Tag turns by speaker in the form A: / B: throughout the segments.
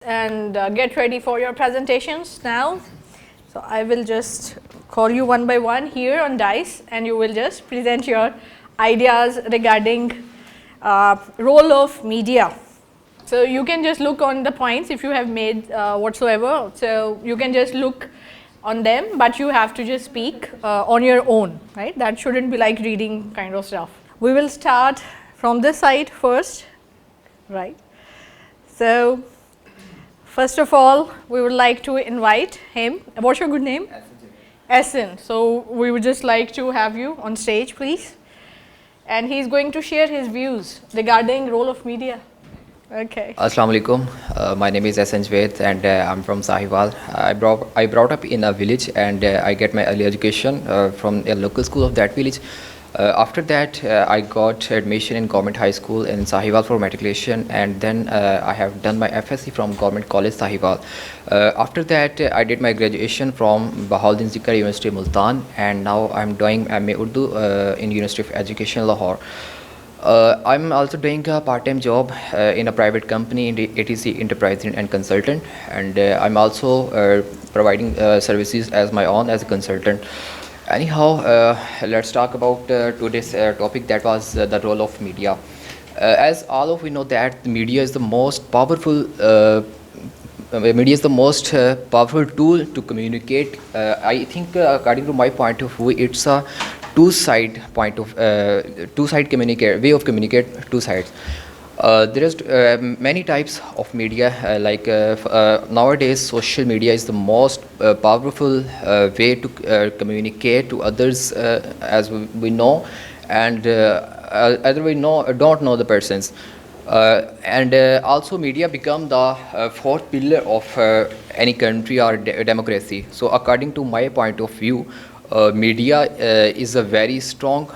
A: And get ready for your presentations now. So I will just call you one by one here on DICE, and you will just present your ideas regarding role of media. So you can just look on the points if you have made whatsoever. So you can just look on them, but you have to just speak on your own, right? That shouldn't be like reading kind of stuff. We will start from this side first, right? So first of all, we would like to invite him. What's your good name? Essen. So we would just like to have you on stage, please. And he's going to share his views regarding role of media. Okay.
B: Assalamu alaikum. My name is Essen Javed, and I'm from Sahiwal. I brought up in a village, and I get my early education from a local school of that village. After that, I got admission in government high school in Sahiwal for matriculation, and then I have done my FSc from Government College Sahiwal. After that, I did my graduation from Bahauddin Zikr University Multan, and now I'm doing MA Urdu in University of Education Lahore. I'm also doing a part-time job in a private company in the ATC Enterprising and Consultant, and I'm also providing services as my own as a consultant. Anyhow, let's talk about today's topic, that was the role of media. As all of we know that media is the most powerful powerful tool to communicate. I think according to my point of view, it's a two-side communicate way of communicate two sides. There is many types of media, nowadays social media is the most powerful way to communicate to others, as we know, and either we don't know the persons, and also media become the fourth pillar of any country or democracy. So according to my point of view, media is a very strong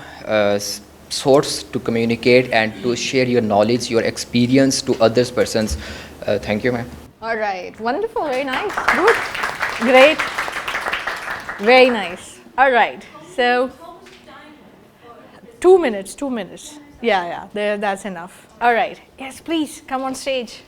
B: source to communicate and to share your knowledge, your experience to others persons. Thank you, ma'am.
A: All right. Wonderful. Very nice. Good. Great. Very nice. All right. So 2 minutes. 2 minutes. Yeah. That's enough. All right. Yes, please come on stage.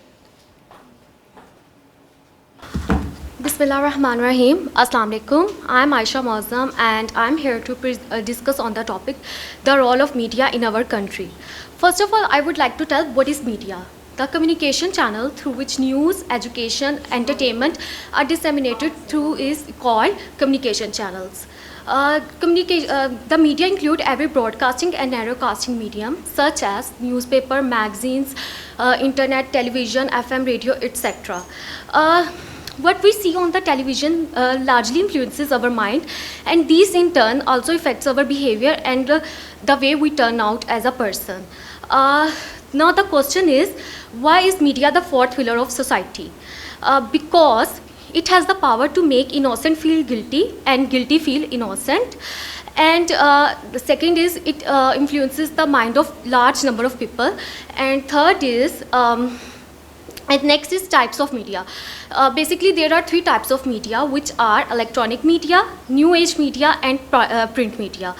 C: Bismillah Rahman Rahim. Assalamu alaikum. I'm Aisha Mauzam, and I'm here to discuss on the topic the role of media in our country. First of all, I would like to tell what is media. The communication channel through which news, education, entertainment are disseminated through is called communication channels. The media include every broadcasting and narrowcasting medium such as newspaper, magazines, internet, television, FM, radio, etc. What we see on the television largely influences our mind, and these in turn also affects our behavior and the way we turn out as a person. Now the question is, why is media the fourth pillar of society? Because it has the power to make innocent feel guilty and guilty feel innocent. And the second is it influences the mind of large number of people. And third is and next is types of media. Basically, there are three types of media, which are electronic media, new age media, and print media.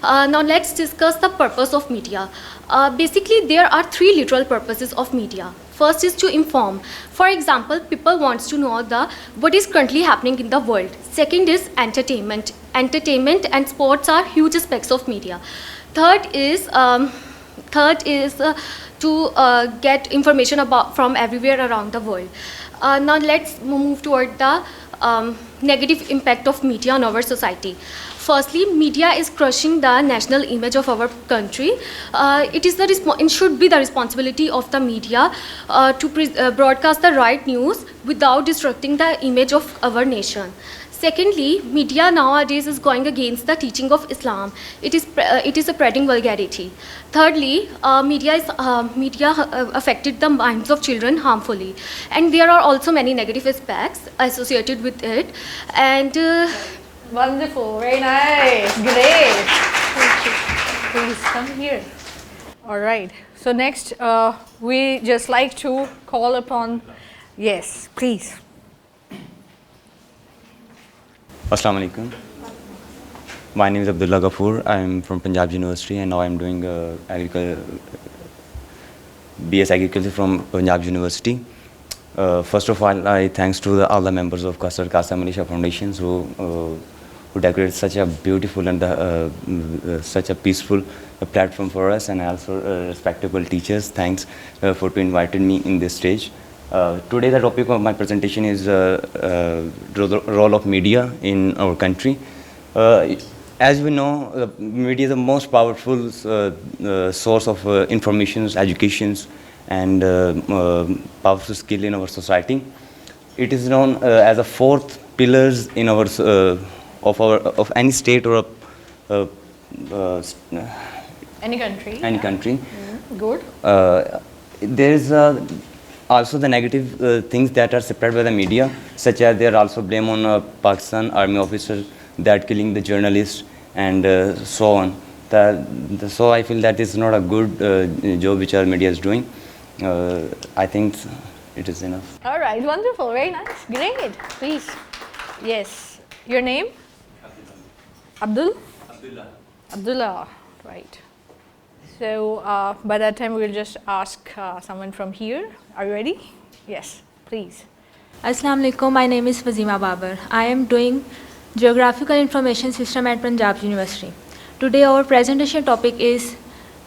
C: Now let's discuss the purpose of media. Basically, there are three literal purposes of media. First is to inform. For example, people wants to know what is currently happening in the world. Second is entertainment. Entertainment and sports are huge aspects of media. Third is to get information from everywhere around the world. Now let's move toward the negative impact of media on our society. Firstly, media is crushing the national image of our country. It should be the responsibility of the media to broadcast the right news without disrupting the image of our nation. Secondly, media nowadays is going against the teaching of Islam. It is spreading vulgarity. Thirdly, media affected the minds of children harmfully, and there are also many negative aspects associated with it. And
A: wonderful, very nice, great. Please come here. All right. So next, we just like to call upon. Yes, please.
D: Assalamu alaikum. My name is Abdullah Ghafoor. I am from Punjab University, and now I am doing BS Agriculture from Punjab University. First of all, I thanks to all the members of Kasar Kasam Manisha Foundations who decorated such a beautiful and such a peaceful platform for us, and also respectable teachers. Thanks for inviting me in this stage. Today the topic of my presentation is role of media in our country. As we know, media is the most powerful source of information, educations, and powerful skill in our society. It is known as a fourth pillars in our of any state or
A: Any country?
D: any country.
A: Good.
D: There is also the negative things that are spread by the media, such as they are also blame on Pakistan army officer that killing the journalists and so on. So I feel that is not a good job which our media is doing. I think it is enough.
A: All right, wonderful, very nice, great. Please, yes. Your name? Abdul? Abdullah, right. So by that time we'll just ask someone from here. Are you ready? Yes, please.
E: Assalamu alaikum, my name is Fazima Babar. I am doing Geographical Information System at Punjab University. Today our presentation topic is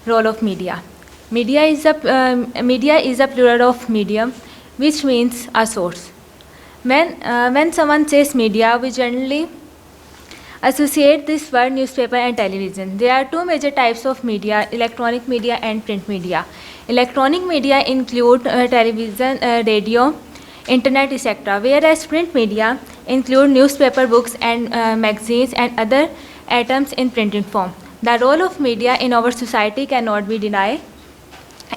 E: role of media. Media is a plural of medium, which means a source. When someone says media, we generally associate this word newspaper and television. There are two major types of media, electronic media and print media. Electronic media include television, radio, internet, etc., whereas print media include newspaper, books, and magazines and other items in printed form. The role of media in our society cannot be denied.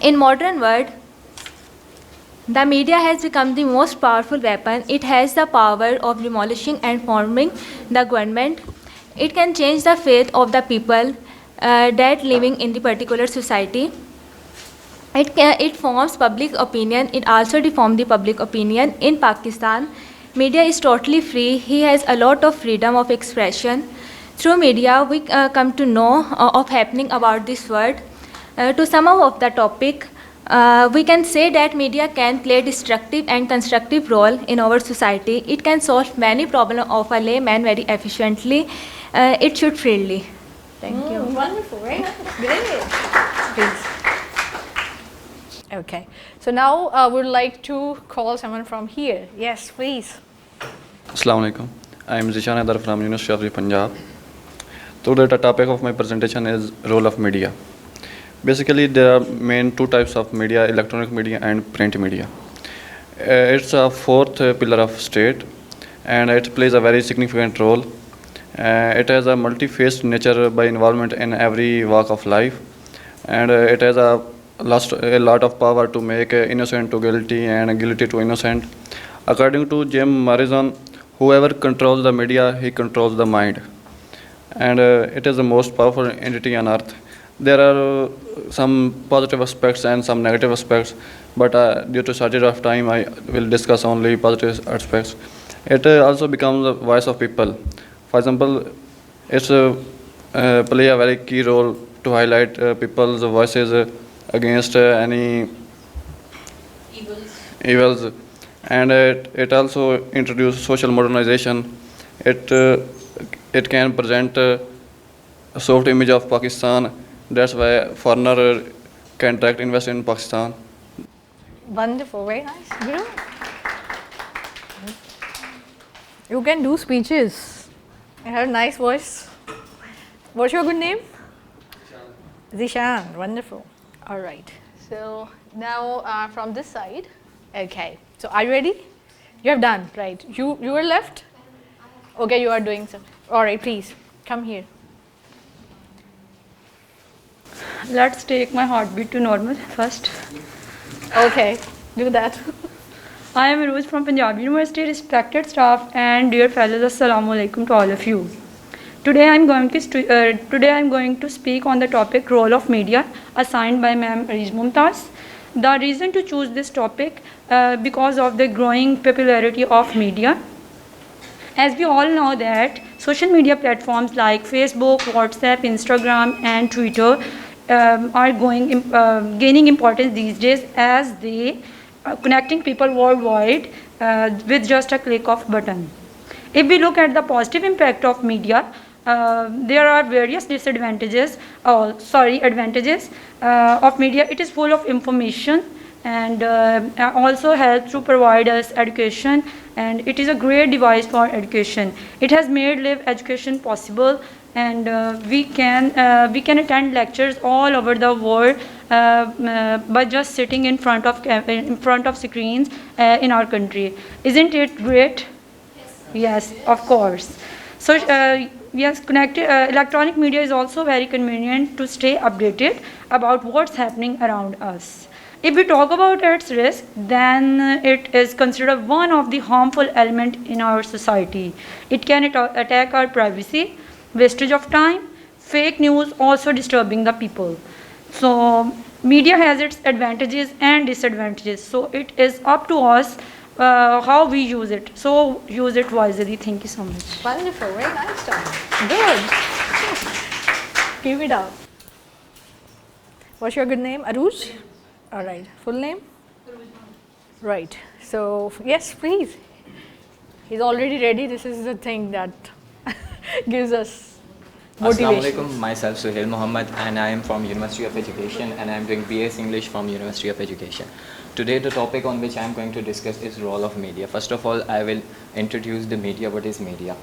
E: In modern world, the media has become the most powerful weapon. It has the power of demolishing and forming the government. It can change the fate of the people that living in the particular society. It forms public opinion. It also deforms the public opinion. In Pakistan, media is totally free. He has a lot of freedom of expression. Through media, we come to know of happening about this world. To sum up the topic, we can say that media can play destructive and constructive role in our society. It can solve many problems of a layman very efficiently. It should freely. Thank you.
A: Wonderful, very nice, great. Please. Okay, so now I would like to call someone from here. Yes, please.
F: Assalamu alaikum. I am Zishan Adar from University of Punjab. Today the topic of my presentation is role of media. Basically, there are main two types of media, electronic media and print media. It's a fourth pillar of state, and it plays a very significant role. It has a multi-faced nature by involvement in every walk of life, and it has a lot of power to make innocent to guilty and guilty to innocent. According to Jim Morrison, whoever controls the media, he controls the mind. And it is the most powerful entity on earth. There are some positive aspects and some negative aspects, but due to shortage of time, I will discuss only positive aspects. It also becomes the voice of people. For example, it's play a very key role to highlight people's voices against any evils, and it also introduces social modernization. It can present a soft image of Pakistan. That's why foreigner can direct invest in Pakistan.
A: Wonderful, very nice, good. You can do speeches. You have a nice voice. What's your good name? Zishan, wonderful. All right, so now from this side. Okay, so are you ready? You have done, right? You were left? Okay, you are doing so. All right, please, come here.
G: Let's take my heartbeat to normal first.
A: Okay, do that.
G: I am Rose from Punjab University, respected staff and dear fellows, Assalamu alaikum to all of you. Today I am going to speak on the topic role of media assigned by Ma'am Ariz Mumtaz. The reason to choose this topic because of the growing popularity of media. As we all know that social media platforms like Facebook, WhatsApp, Instagram and Twitter are gaining importance these days as they connecting people worldwide with just a click of button. If we look at the positive impact of media, there are various advantages of media. It is full of information and also helps to provide us education, and it is a great device for education. It has made live education possible, and we can attend lectures all over the world by just sitting in front of screens in our country. Isn't it great? Yes, of course. So yes, electronic media is also very convenient to stay updated about what's happening around us. If we talk about its risk, then it is considered one of the harmful elements in our society. It can attack our privacy, wastage of time, fake news, also disturbing the people. So media has its advantages and disadvantages. So it is up to us how we use it. So use it wisely. Thank you so much.
A: Wonderful, very nice job. Good. Keep it up. What's your good name? Aruj? All right. Full name? Right. So, yes, please. He's already ready. This is the thing that gives us motivation.
B: Assalamualaikum. Myself Suhail Muhammad, and I am from University of Education, and I am doing BS English from University of Education. Today the topic on which I am going to discuss is role of media. First of all, I will introduce the media. What is media?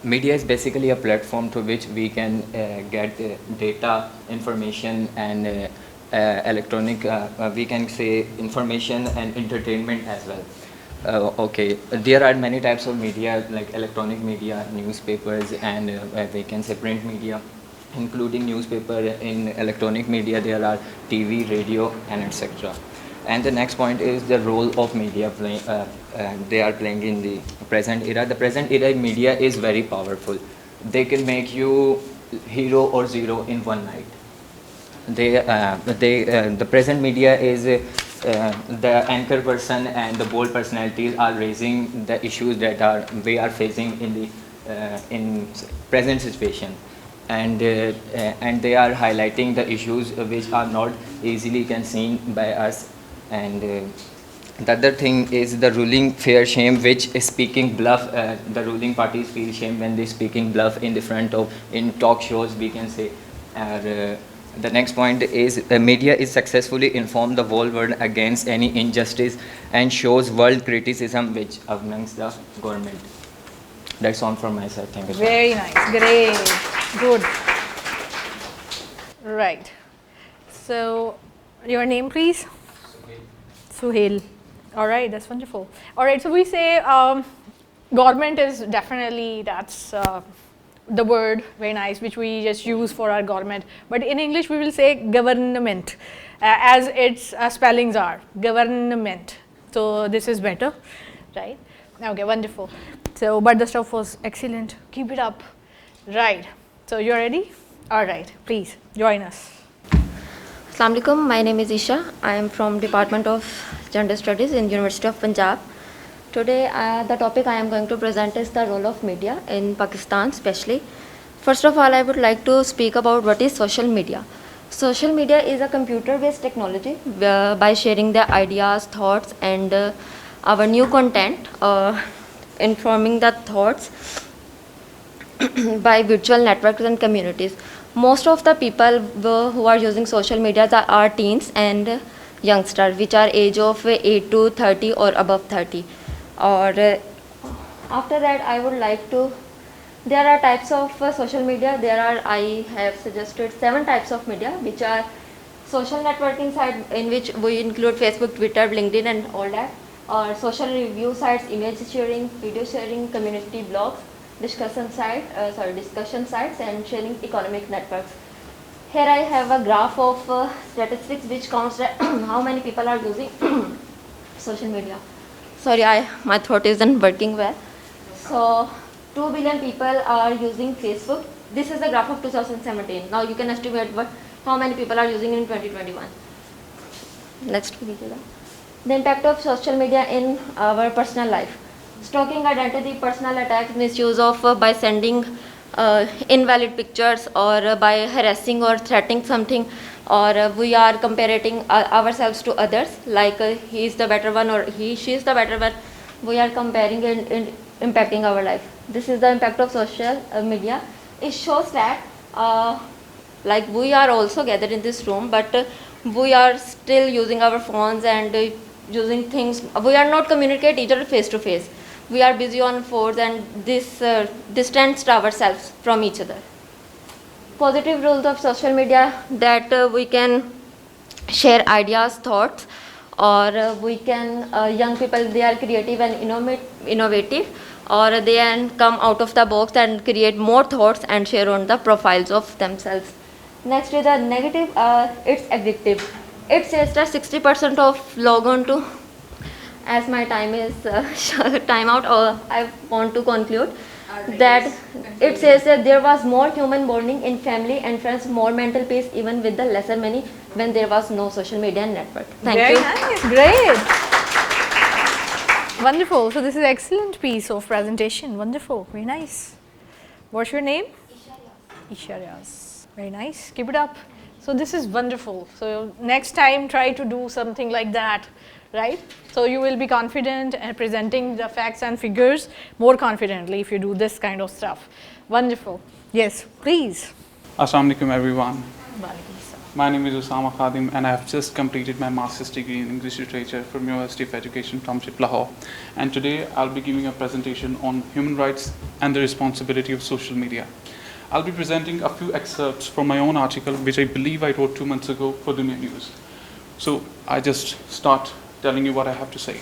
B: Media is basically a platform to which we can get data, information, and electronic, we can say information and entertainment as well. Okay, there are many types of media like electronic media, newspapers, and we can say print media. Including newspaper, in electronic media there are TV, radio, and etc. And the next point is the role of media they are playing in the present era. The present era media is very powerful. They can make you hero or zero in one night. The present media is the anchor person and the bold personalities are raising the issues that we are facing in present situation, and they are highlighting the issues which are not easily can seen by us. And the other thing is the ruling fear shame, which is speaking bluff. The ruling parties feel shame when they speaking bluff in the front of in talk shows, we can say. The next point is media is successfully inform the whole world against any injustice and shows world criticism which amongst the government. That's all from my side. Thank you.
A: Very nice. Great. Good. Right. So, your name, please? Suhail. All right, that's wonderful. All right, so we say government is definitely, that's the word, very nice, which we just use for our government. But in English, we will say government, as its spellings are, government. So this is better, right? Okay, wonderful. So, but the stuff was excellent. Keep it up. Right. So you're ready? All right, please join us.
H: Assalamu alaikum. My name is Isha. I am from Department of Gender Studies in University of Punjab. Today, the topic I am going to present is the role of media in Pakistan especially. First of all, I would like to speak about what is social media. Social media is a computer-based technology by sharing the ideas, thoughts, and our new content, informing the thoughts by virtual networks and communities. Most of the people who are using social media are teens and youngsters, which are age of 8 to 30 or above 30. Or after that, I would like to, there are types of social media. I have suggested 7 types of media, which are social networking site, in which we include Facebook, Twitter, LinkedIn, and all that. Or social review sites, image sharing, video sharing, community blogs, discussion sites, and sharing economic networks. Here I have a graph of statistics which counts how many people are using social media. Sorry, my throat isn't working well. So 2 billion people are using Facebook. This is the graph of 2017. Now you can estimate how many people are using in 2021. Next video. The impact of social media in our personal life. Stalking identity, personal attacks, misuse of by sending invalid pictures, or by harassing or threatening something, or we are comparing ourselves to others, like he is the better one or she is the better one. We are comparing and impacting our life. This is the impact of social media. It shows that like we are also gathered in this room, but we are still using our phones and using things. We are not communicate each other face to face. We are busy on phones, and this distance ourselves from each other. Positive roles of social media, that we can share ideas, thoughts, or we can young people, they are creative and innovative, or they can come out of the box and create more thoughts and share on the profiles of themselves. Next is the negative. It's addictive. It says that 60% of log on to, as my time is time out, I want to conclude that it says that there was more human bonding in family and friends, more mental peace even with the lesser money when there was no social media network. Thank
A: Very
H: you.
A: nice, great. Wonderful. So this is excellent piece of presentation. Wonderful, very nice. What's your name? Isharyas. Very nice. Keep it up. So this is wonderful. So next time try to do something like that, right? So you will be confident and presenting the facts and figures more confidently if you do this kind of stuff. Wonderful. Yes, please.
I: Assalamu alaikum everyone.
A: Walaikum assalam.
I: My name is Usama Khadim and I have just completed my master's degree in English Literature from University of Education, Township, Lahore. And today I'll be giving a presentation on human rights and the responsibility of social media. I'll be presenting a few excerpts from my own article, which I believe I wrote 2 months ago for Dunia News. So I just start telling you what I have to say.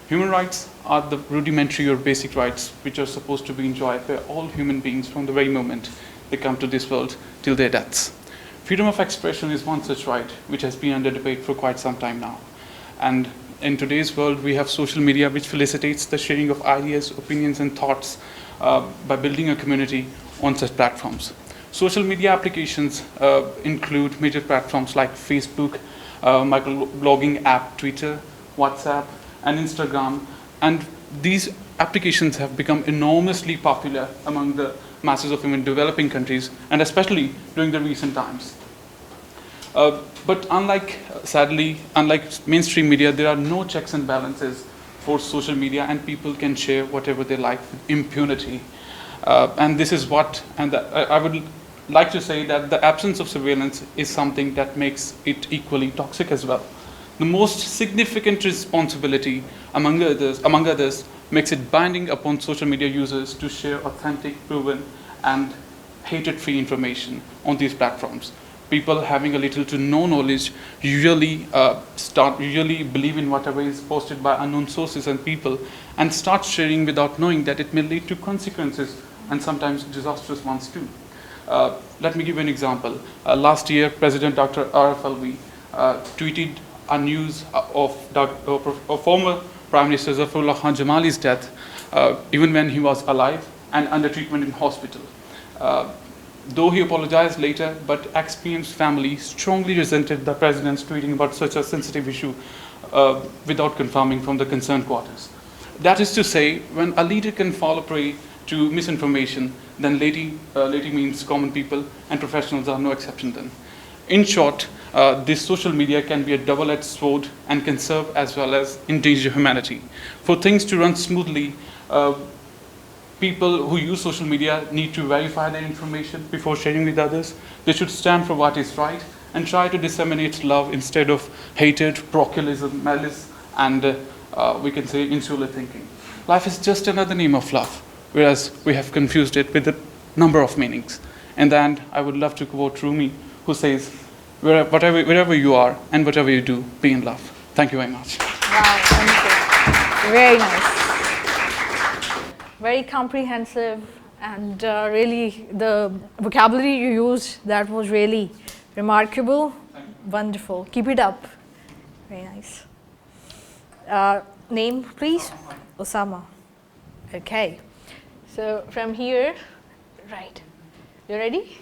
I: Human rights are the rudimentary or basic rights which are supposed to be enjoyed by all human beings from the very moment they come to this world till their deaths. Freedom of expression is one such right which has been under debate for quite some time now. And in today's world, we have social media which facilitates the sharing of ideas, opinions, and thoughts by building a community on such platforms. Social media applications include major platforms like Facebook, microblogging app Twitter, WhatsApp, and Instagram. And these applications have become enormously popular among the masses of even developing countries, and especially during the recent times. But sadly, unlike mainstream media, there are no checks and balances for social media, and people can share whatever they like with impunity. And this is what, I would like to say that the absence of surveillance is something that makes it equally toxic as well. The most significant responsibility, among others, makes it binding upon social media users to share authentic, proven, and hated-free information on these platforms. People having a little to no knowledge usually believe in whatever is posted by unknown sources and people, and start sharing without knowing that it may lead to consequences, and sometimes disastrous ones too. Let me give you an example. Last year, President Dr. Arif Alvi tweeted a news of former Prime Minister Zafrullah Khan Jamali's death, even when he was alive and under treatment in hospital. Though he apologized later, but ex-PM's family strongly resented the president's tweeting about such a sensitive issue without confirming from the concerned quarters. That is to say, when a leader can fall prey to misinformation, then lady means common people, and professionals are no exception then. In short, this social media can be a double-edged sword and can serve as well as endanger humanity. For things to run smoothly, people who use social media need to verify their information before sharing with others. They should stand for what is right and try to disseminate love instead of hatred, parochialism, malice, and we can say insular thinking. Life is just another name of love, whereas we have confused it with a number of meanings. In the end, I would love to quote Rumi, who says, wherever you are and whatever you do, be in love. Thank you very much.
A: Wow, wonderful. Very nice. Very comprehensive, and really the vocabulary you used, that was really remarkable. Wonderful. Keep it up. Very nice. Name, please? Osama. Okay. So from here, right. You ready?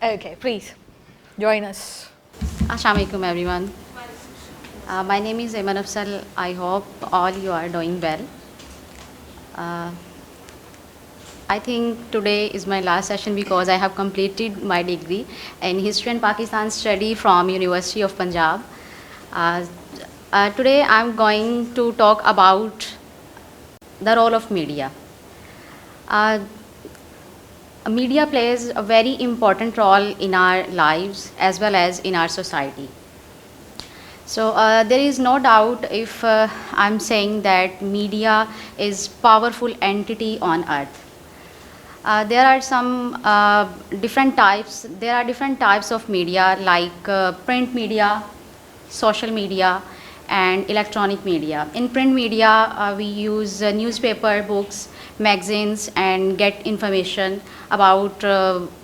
A: Okay, please join us.
J: Assalamu alaikum everyone. My name is Eman Afsal. I hope all you are doing well. I think today is my last session because I have completed my degree in History and Pakistan Study from University of Punjab. Uh, Today I'm going to talk about the role of media. Uh, Media plays a very important role in our lives as well as in our society. So there is no doubt if I'm saying that media is powerful entity on earth. There are some different types. There are different types of media like print media, social media, and electronic media. In print media, we use newspaper, books, magazines, and get information about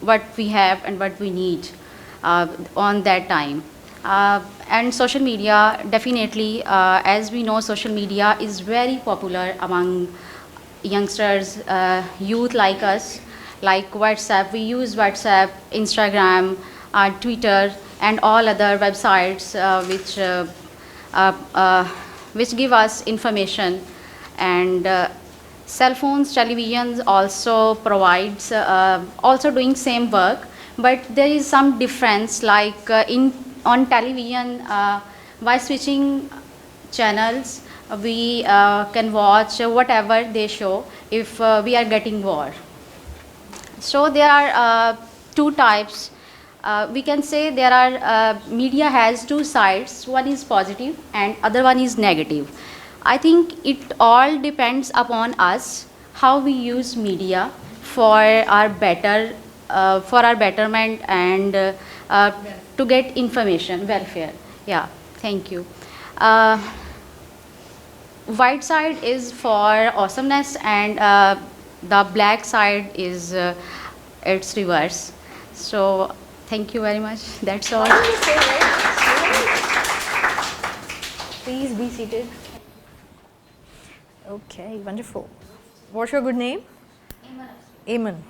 J: what we have and what we need on that time. And social media, definitely, as we know, social media is very popular among youngsters, youth like us, like WhatsApp. We use WhatsApp, Instagram, Twitter, and all other websites which give us information. And cell phones, televisions also provides, also doing same work, but there is some difference. Like on television, by switching channels, we can watch whatever they show if we are getting bored. So there are two types. We can say there are media has two sides. One is positive and other one is negative. I think it all depends upon us how we use media for our betterment and to get information, welfare. Yeah, thank you. White side is for awesomeness and the black side is its reverse. So thank you very much. That's all.
A: Please be seated. Okay, wonderful. What's your good name? Aman.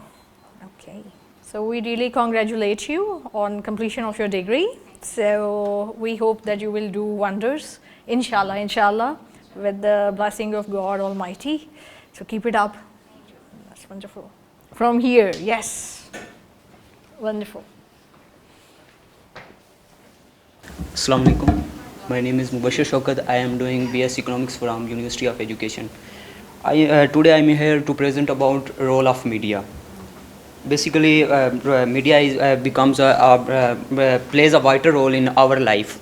A: Okay. So we really congratulate you on completion of your degree. So we hope that you will do wonders, inshallah, inshallah, with the blessing of God Almighty. So keep it up. That's wonderful. From here, yes. Wonderful.
K: Assalamu alaikum. My name is Mubashir Shaukat. I am doing BS Economics from University of Education. Today I am here to present about role of media. Basically, media plays a vital role in our life.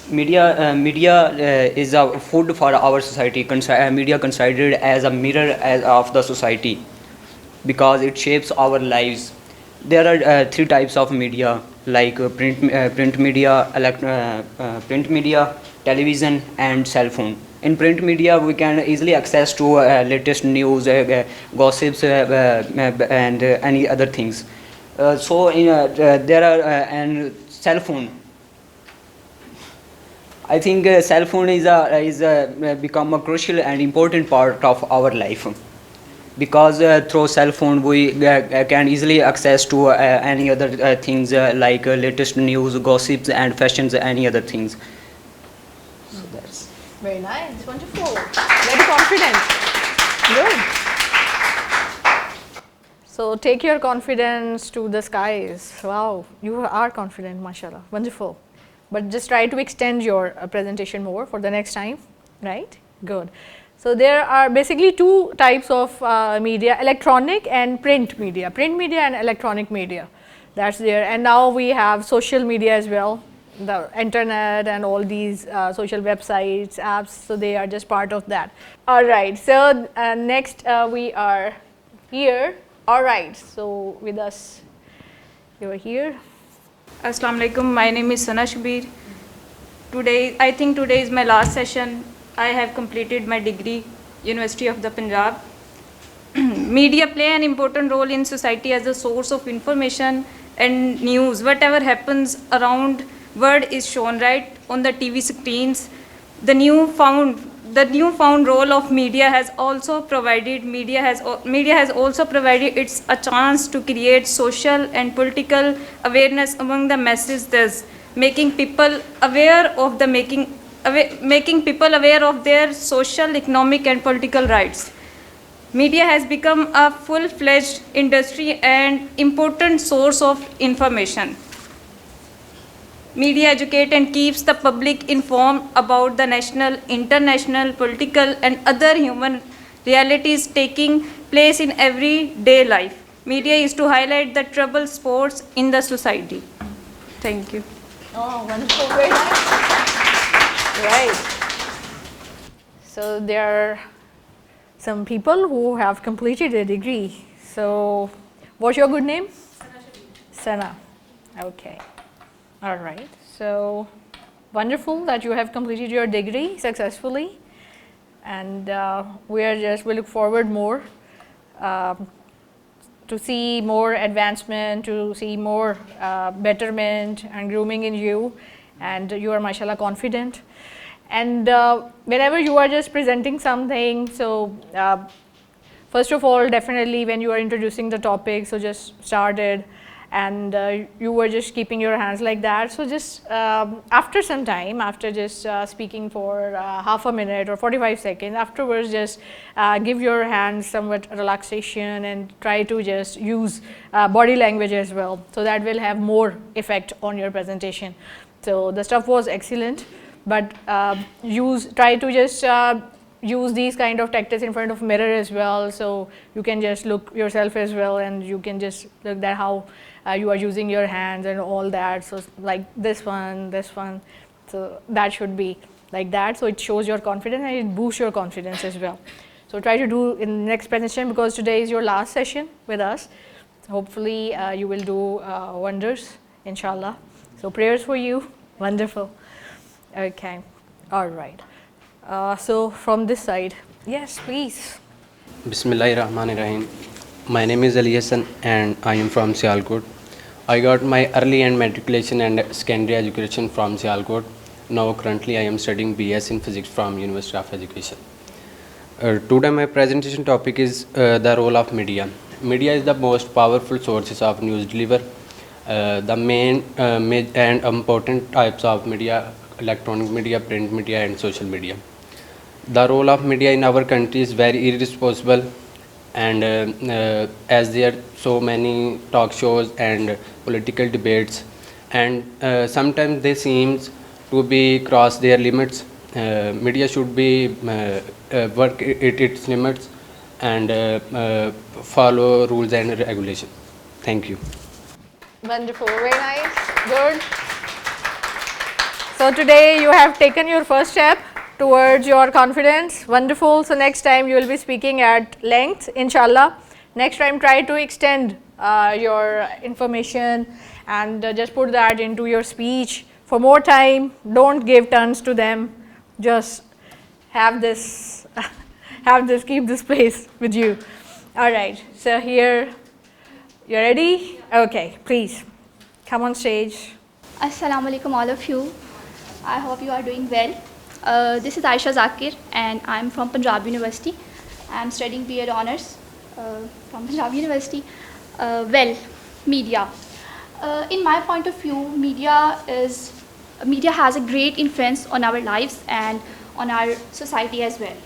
K: Media is a food for our society. Media considered as a mirror of the society because it shapes our lives. There are three types of media, like print media, television, and cell phone. In print media, we can easily access to latest news, gossips, and any other things. There are and cell phone. I think cell phone is become a crucial and important part of our life. Because through cell phone we can easily access to any other things like latest news, gossips, and fashions, any other things. So that's
A: very nice, wonderful, very confident. Good. So take your confidence to the skies. Wow, you are confident, mashallah, wonderful. But just try to extend your presentation more for the next time, right? Good. So there are basically two types of media, electronic and print media. Print media and electronic media, that's there. And now we have social media as well, the internet and all these social websites, apps, so they are just part of that. All right, so next we are here. All right, so with us, you are here.
G: Assalamu alaikum. My name is Sana Shabir. I think today is my last session. I have completed my degree, University of the Punjab. Media play an important role in society as a source of information and news. Whatever happens around world is shown right on the TV screens. The newfound role of media has also provided it's a chance to create social and political awareness among the masses, thus making people aware of their social, economic, and political rights. Media has become a full-fledged industry and important source of information. Media educates and keeps the public informed about the national, international, political and other human realities taking place in everyday life. Media is to highlight the troubled spots in the society. Thank you.
A: Oh, wonderful. Very nice. Right. So there are some people who have completed a degree. So what's your good name? Sana. Okay. All right. So wonderful that you have completed your degree successfully. And we look forward more to see more advancement, to see more betterment and grooming in you, and you are mashallah confident. And whenever you are just presenting something, so first of all, definitely when you are introducing the topic, so just started and you were just keeping your hands like that. So just after some time, after just speaking for half a minute or 45 seconds, afterwards just give your hands somewhat relaxation and try to just use body language as well. So that will have more effect on your presentation. So the stuff was excellent, but try to just use these kind of tactics in front of mirror as well. So you can just look yourself as well, and you can just look at how you are using your hands and all that. So like this one. So that should be like that. So it shows your confidence and it boosts your confidence as well. So try to do in the next presentation, because today is your last session with us. Hopefully you will do wonders, inshallah. So prayers for you. Wonderful. Okay. All right. So from this side, yes, please.
L: Bismillahirrahmanirrahim. My name is Ali Hassan and I am from Sialkot. I got my early and matriculation and secondary education from Sialkot. Now currently I am studying BS in Physics from University of Education. Today my presentation topic is the role of media. Media is the most powerful sources of news deliver. The main and important types of media: electronic media, print media and social media. The role of media in our country is very irresponsible, and as there are so many talk shows and political debates, and sometimes they seem to be cross their limits. Media should be work at its limits and follow rules and regulations. Thank you.
A: Wonderful, very nice, good. So today you have taken your first step towards your confidence. Wonderful. So next time you will be speaking at length, inshallah. Next time try to extend your information and just put that into your speech for more time. Don't give tons to them. Just have this, keep this place with you. All right. So here, you ready? Okay, please come on stage.
M: Assalamu alaikum all of you. I hope you are doing well. This is Aisha Zakir and I am from Punjab University. I am studying B.Ed Honours from Punjab University. Media. In my point of view, media has a great influence on our lives and on our society as well.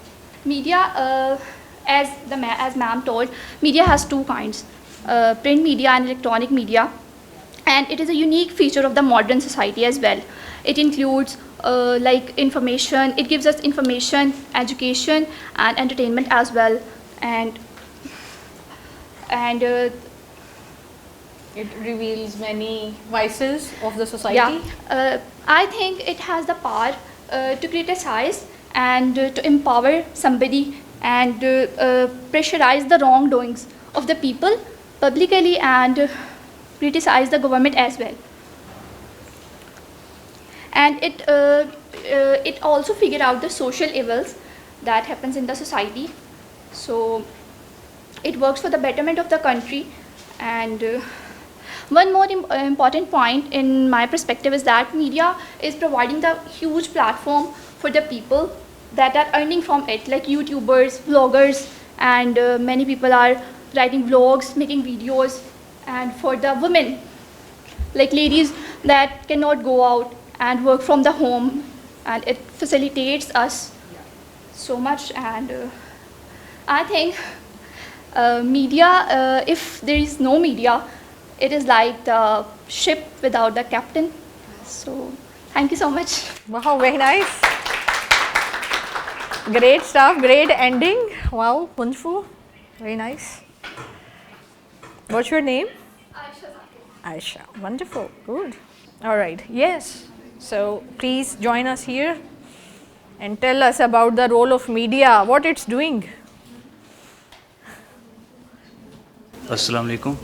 M: Media, as ma'am told, media has two kinds, print media and electronic media, and it is a unique feature of the modern society as well. It includes like information, it gives us information, education and entertainment as well, and
A: it reveals many vices of the society.
M: Yeah, I think it has the power to criticize and to empower somebody and pressurize the wrongdoings of the people publicly and criticize the government as well. And it also figure out the social evils that happens in the society. So it works for the betterment of the country. And one more important point in my perspective is that media is providing the huge platform for the people that are earning from it, like YouTubers, vloggers, and many people are writing vlogs, making videos. And for the women, like ladies that cannot go out and work from the home, and it facilitates us so much. And I think Media, if there is no media, it is like the ship without the captain. So, thank you so much.
A: Wow, very nice. Great stuff, great ending. Wow, wonderful. Very nice. What's your name? Aisha. Wonderful. Good. All right. Yes. So please join us here and tell us about the role of media, what it's doing.
N: Assalamu alaikum.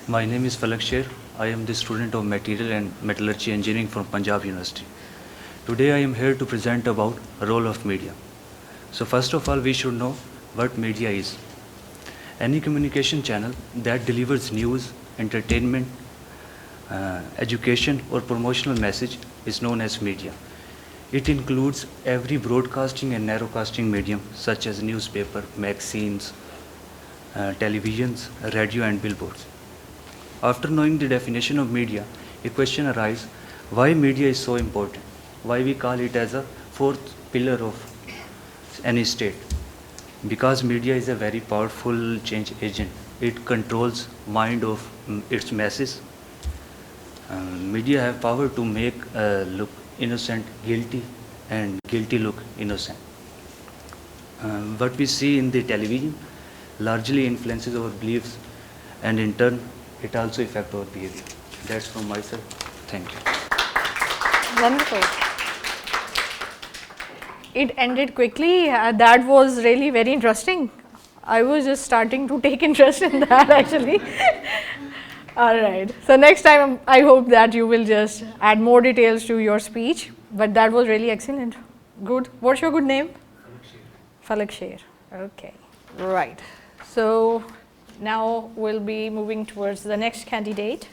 N: My name is Falak Sher. I am the student of Material and Metallurgy Engineering from Punjab University. Today I am here to present about role of media. So first of all, we should know what media is. Any communication channel that delivers news, entertainment, education or promotional message is known as media. It includes every broadcasting and narrowcasting medium such as newspaper, magazines, televisions, radio and billboards. After knowing the definition of media, a question arises why media is so important, why we call it as a fourth pillar of any state. Because media is a very powerful change agent. It controls mind of its masses. Media have power to make look innocent guilty and guilty look innocent. What we see in the television largely influences our beliefs, and in turn it also affects our behavior. That's from myself. Thank you.
A: Wonderful. It ended quickly. That was really very interesting. I was just starting to take interest in that actually. All right. So next time I hope that you will just add more details to your speech. But that was really excellent. Good. What's your good name? Falak Sher. Okay. Right. So now we'll be moving towards the next candidate.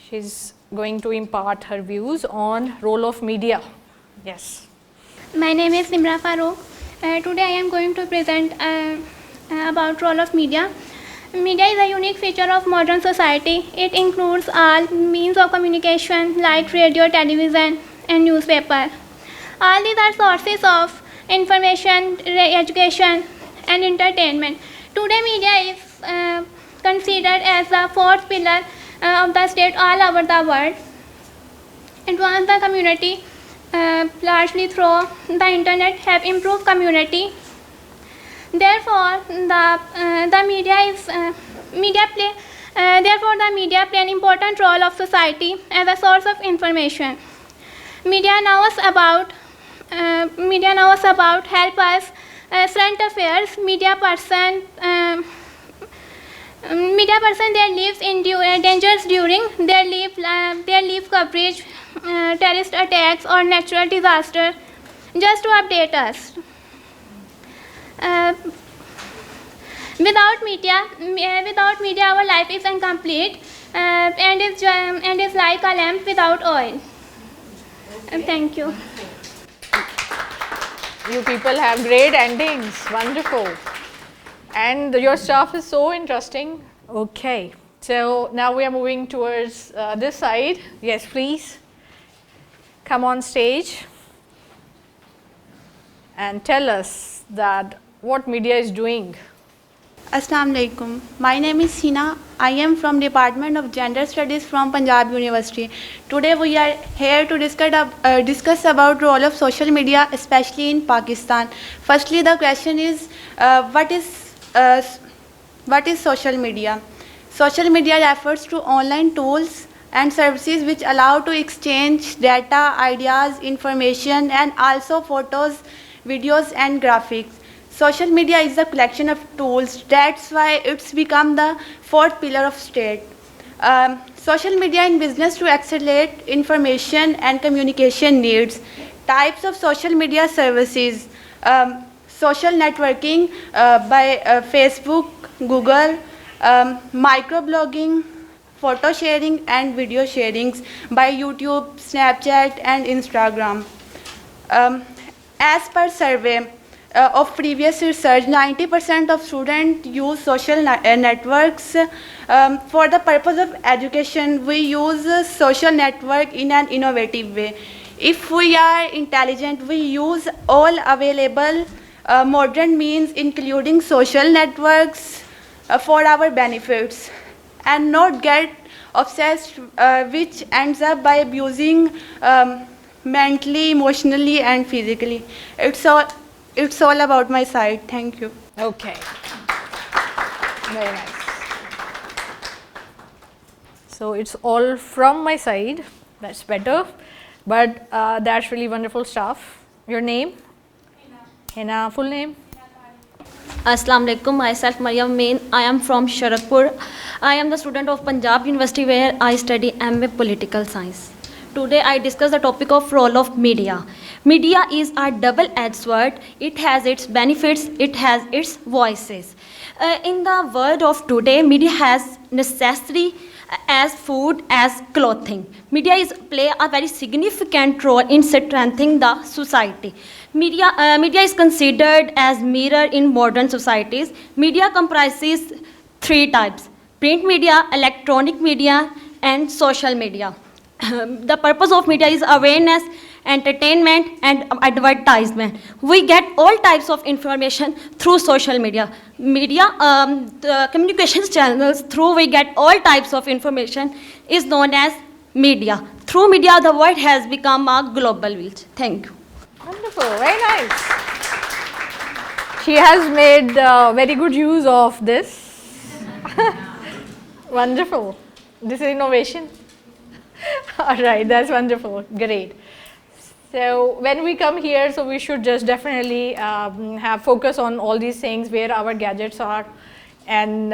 A: She's going to impart her views on role of media. Yes.
O: My name is Nimra Farooq. Today I am going to present about role of media. Media is a unique feature of modern society. It includes all means of communication like radio, television and newspaper. All these are sources of information, education and entertainment. Today media is considered as the fourth pillar of the state all over the world. Advance the community largely through the internet have improved community. Therefore, the media play an important role of society as a source of information. Media knows about help us current affairs. Media person their lives in dangers during their live coverage, terrorist attacks or natural disaster, just to update us. Without media, our life is incomplete and is like a lamp without oil. Thank you.
A: You people have great endings. Wonderful. And your stuff is so interesting. Okay. So now we are moving towards this side. Yes, please. Come on stage and tell us that what media is doing.
P: Assalamu alaikum. My name is Hina. I am from Department of Gender Studies from Punjab University. Today we are here to discuss about role of social media, especially in Pakistan. Firstly, the question is what is social media? Social media refers to online tools and services which allow to exchange data, ideas, information and also photos, videos and graphics. Social media is a collection of tools. That's why it's become the fourth pillar of state. Social media in business to accelerate information and communication needs. Types of social media services. Social networking by Facebook, Google, microblogging, photo sharing and video sharings by YouTube, Snapchat and Instagram. As per survey of previous research, 90% of students use social networks for the purpose of education. We use social network in an innovative way. If we are intelligent, we use all available modern means including social networks for our benefits, and not get obsessed, which ends up by abusing mentally, emotionally, and physically. It's all about my side. Thank you.
A: Okay. Very nice. So it's all from my side. That's better. But that's really wonderful stuff. Your name? Hina. Full name?
Q: Assalamu alaikum. Myself Maryam Main. I am from Sharatpur. I am the student of Punjab University where I study MA Political Science. Today I discuss the topic of role of media. Media is a double-edged sword. It has its benefits, it has its voices. In the world of today, media has necessity as food, as clothing. Media play a very significant role in strengthening the society. Media is considered as mirror in modern societies. Media comprises three types: print media, electronic media, and social media. The purpose of media is awareness, entertainment, and advertisement. We get all types of information through social media. The communications channels through we get all types of information is known as media. Through media, the world has become a global village. Thank you.
A: Wonderful, very nice. She has made very good use of this. Wonderful. This is innovation. All right, that's wonderful. Great. So when we come here, so we should just definitely have focus on all these things where our gadgets are, and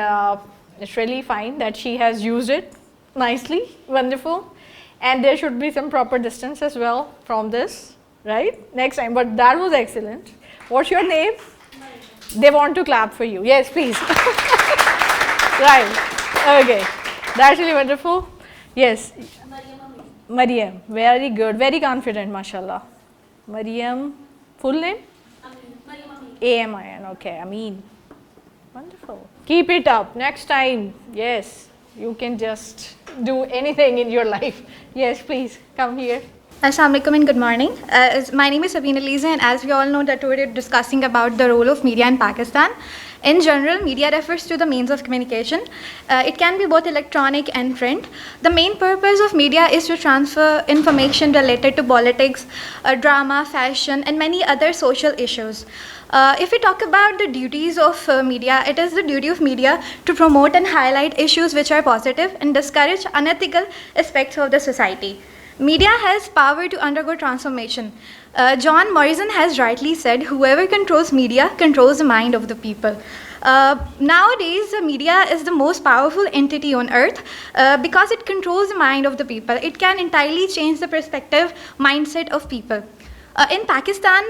A: it's really fine that she has used it nicely. Wonderful. And there should be some proper distance as well from this, right? Next time, but that was excellent. What's your name? They want to clap for you. Yes, please. Right. Okay. That's really wonderful. Yes. Maryam. Very good. Very confident, mashallah. Maryam. Full name? A-M-I-N. Okay, Amin. Wonderful. Keep it up. Next time, yes, you can just do anything in your life. Yes, please, come here.
R: Assalamu alaikum and good morning. My name is Sabina Liza, and as we all know that we're discussing about the role of media in Pakistan. In general, media refers to the means of communication. It can be both electronic and print. The main purpose of media is to transfer information related to politics, drama, fashion, and many other social issues. If we talk about the duties of media, it is the duty of media to promote and highlight issues which are positive and discourage unethical aspects of the society. Media has power to undergo transformation. John Morrison has rightly said, whoever controls media controls the mind of the people. Nowadays, the media is the most powerful entity on earth because it controls the mind of the people. It can entirely change the perspective, mindset of people. In Pakistan,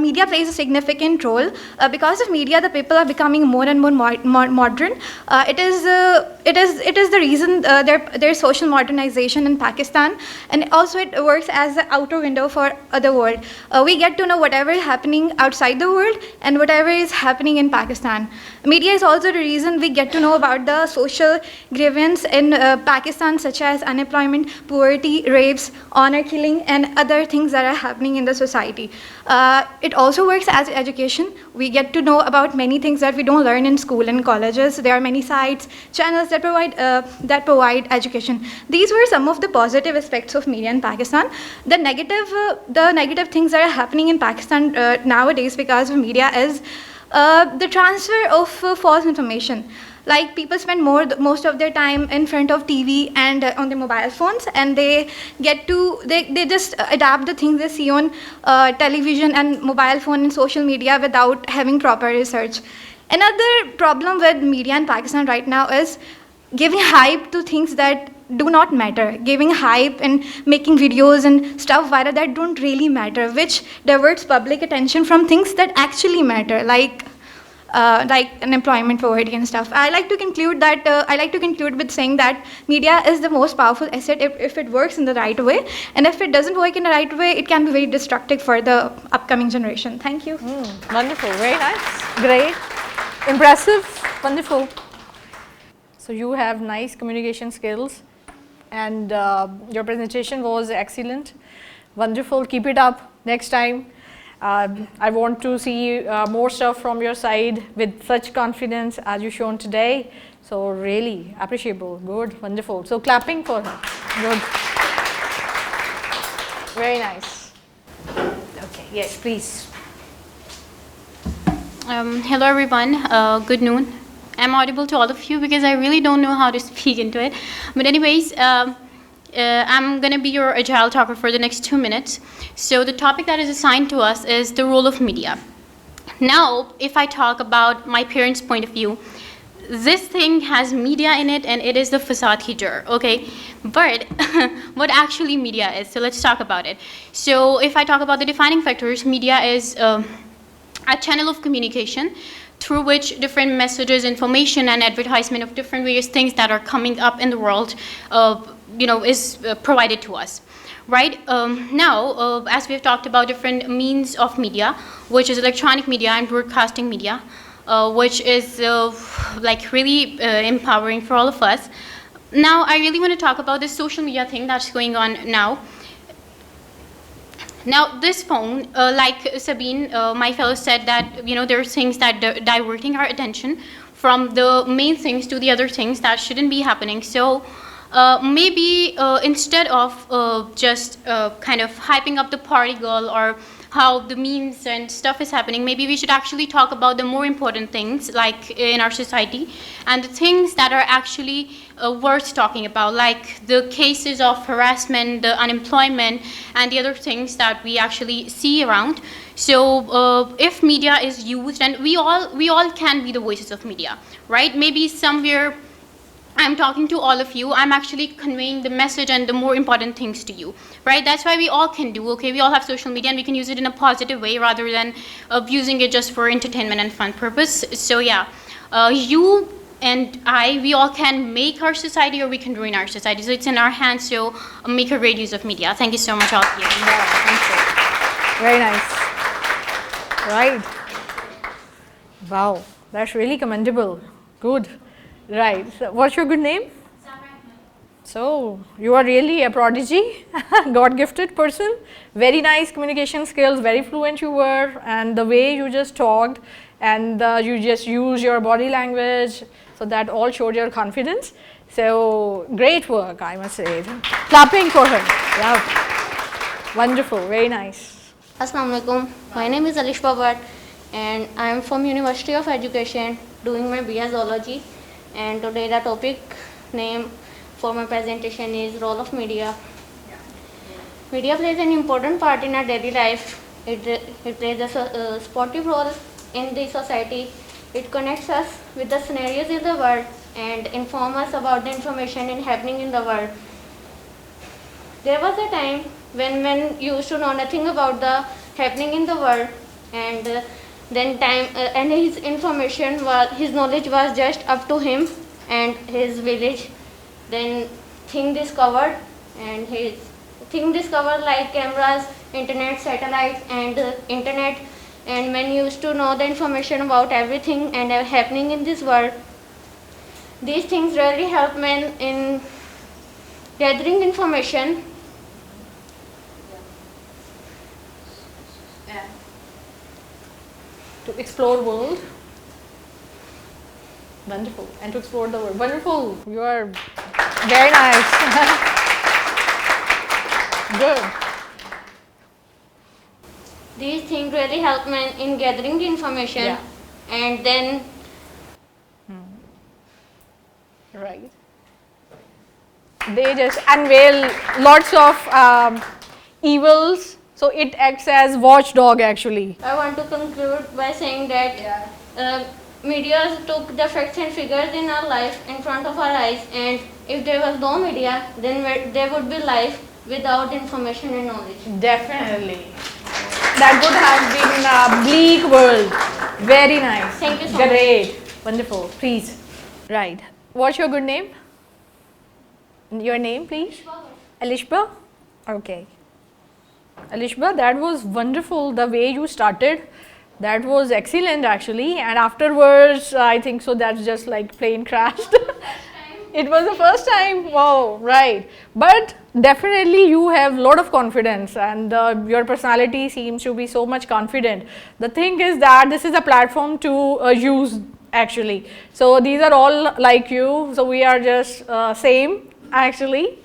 R: media plays a significant role. Because of media, the people are becoming more and more modern. It is the reason there's social modernization in Pakistan, and also it works as the outer window for the world. We get to know whatever is happening outside the world and whatever is happening in Pakistan. Media is also the reason we get to know about the social grievance in Pakistan, such as unemployment, poverty, rapes, honor killing, and other things that are happening in the society. It also works as education. We get to know about many things that we don't learn in school and colleges. There are many sites, channels that provide education. These were some of the positive aspects of media in Pakistan. The negative things that are happening in Pakistan nowadays because of media is the transfer of false information. Like people spend most of their time in front of TV and on their mobile phones, and they just adapt the things they see on television and mobile phone and social media without having proper research. Another problem with media in Pakistan right now is giving hype to things that do not matter, giving hype and making videos and stuff viral that don't really matter, which diverts public attention from things that actually matter, like unemployment, poverty, and stuff. I like to conclude with saying that media is the most powerful asset if it works in the right way, and if it doesn't work in the right way, it can be very destructive for the upcoming generation. Thank you.
A: Wonderful, very nice, great, impressive, wonderful. So you have nice communication skills, and your presentation was excellent, wonderful. Keep it up next time. I want to see more stuff from your side with such confidence as you shown today. So really appreciable, good, wonderful. So clapping for her, good. Very nice. Okay, yes, please.
S: Hello everyone, good noon. I'm audible to all of you because I really don't know how to speak into it. But anyways, I'm gonna be your agile talker for the next 2 minutes. So the topic that is assigned to us is the role of media. Now, if I talk about my parents' point of view, this thing has media in it and it is the facade hijr, okay? But what actually media is, so let's talk about it. So if I talk about the defining factors, media is a channel of communication through which different messages, information, and advertisement of different various things that are coming up in the world, is provided to us, right? Now, as we've talked about different means of media, which is electronic media and broadcasting media, which is like really empowering for all of us. Now, I really want to talk about this social media thing that's going on now. Now, this phone, like Sabine, my fellow said that, there are things that diverting our attention from the main things to the other things that shouldn't be happening. So maybe instead of just kind of hyping up the party girl or how the memes and stuff is happening, maybe we should actually talk about the more important things like in our society and the things that are actually worth talking about, like the cases of harassment, the unemployment, and the other things that we actually see around. So if media is used, and we all can be the voices of media, right? Maybe somewhere I'm talking to all of you, I'm actually conveying the message and the more important things to you, right? That's why we all can do, okay? We all have social media and we can use it in a positive way rather than abusing it just for entertainment and fun purpose. So yeah, you and we all can make our society or we can ruin our society. So it's in our hands, so make a great use of media. Thank you so much, all of you.
A: Thank you. Very nice. Right. Wow, that's really commendable. Good. Right. So what's your good name? So you are really a prodigy, God-gifted person. Very nice communication skills, very fluent you were, and the way you just talked and you just use your body language, so that all showed your confidence. So great work, I must say. Clapping for her. Yeah. Wonderful. Very nice.
T: Assalamu alaikum. My name is Alishba Bhatt and I am from University of Education doing my BA Zoology. And today the topic name for my presentation is role of media. Media plays an important part in our daily life. It plays a supportive role in the society. It connects us with the scenarios in the world and informs us about the information happening in the world. There was a time when men used to know nothing about the happening in the world, and then and his knowledge was just up to him and his village. Then thing discovered like cameras, internet, satellites, and internet, and men used to know the information about everything and happening in this world. These things really help men in gathering information.
A: To explore world. Wonderful. And to explore the world. Wonderful. You are very nice. Good.
T: These things really help men in gathering the information, and then
A: right. They just unveil lots of evils. So it acts as watchdog actually.
T: I want to conclude by saying that media took the facts and figures in our life in front of our eyes, and if there was no media, then there would be life without information and knowledge.
A: Definitely. That would have been a bleak world. Very nice.
T: Thank you so much.
A: Great. Wonderful. Please. Right. What's your good name? Your name, please? Alishba? Okay. Alishba, that was wonderful, the way you started. That was excellent actually, and afterwards I think so that's just like plane crashed. It was the first time. Wow, right. But definitely you have a lot of confidence, and your personality seems to be so much confident. The thing is that this is a platform to use actually. So these are all like you, so we are just same actually,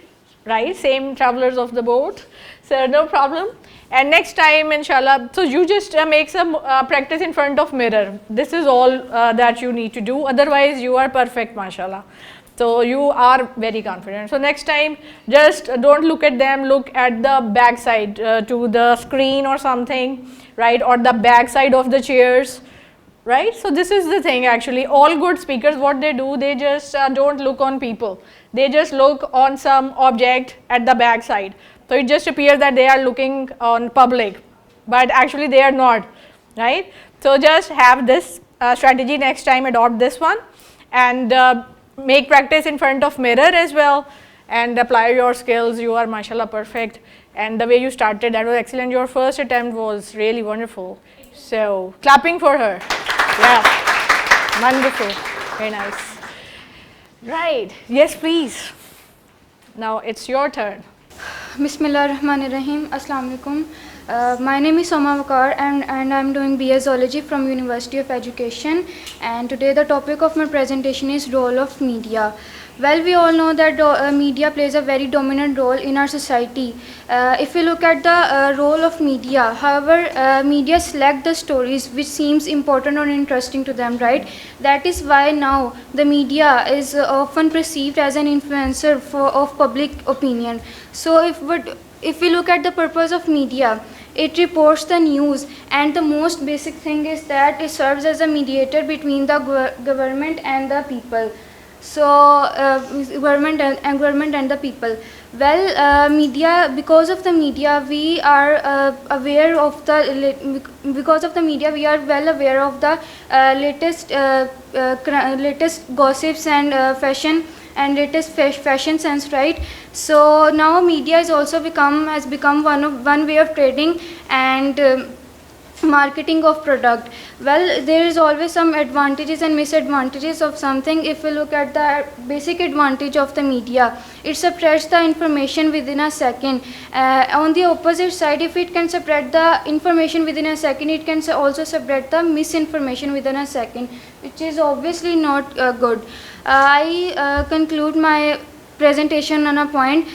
A: right? Same travelers of the boat, so no problem. And next time inshallah, so you just make some practice in front of mirror. This is all that you need to do, otherwise you are perfect, mashallah. So you are very confident. So next time just don't look at them, look at the back side to the screen or something, right, or the back side of the chairs, right. So this is the thing actually, all good speakers what they do, they just don't look on people, they just look on some object at the back side. So it just appears that they are looking on public, but actually they are not, right. So just have this strategy next time, adopt this one, and make practice in front of mirror as well, and apply your skills. You are mashallah perfect, and the way you started, that was excellent. Your first attempt was really wonderful, so clapping for her. Yeah, wonderful, very nice. Right, yes please, now it's your turn.
U: Bismillahirrahmanirrahim. Assalamu alaikum. My name is Soma Vakar, and I'm doing BA Zoology from University of Education, and today the topic of my presentation is role of media. Well, we all know that media plays a very dominant role in our society. If we look at the role of media, however, media select the stories which seems important or interesting to them, right? That is why now the media is often perceived as an influencer of public opinion. So if we look at the purpose of media, it reports the news, and the most basic thing is that it serves as a mediator between the government and the people. So government and the people. Well, media, because of the media we are aware of the we are well aware of the latest gossips and fashion and latest fashion sense, right? So now media has become one way of trading and marketing of product. Well, there is always some advantages and disadvantages of something. If we look at the basic advantage of the media, it spreads the information within a second. On the opposite side, if it can spread the information within a second, it can also spread the misinformation within a second, which is obviously not good. I conclude my presentation on a point.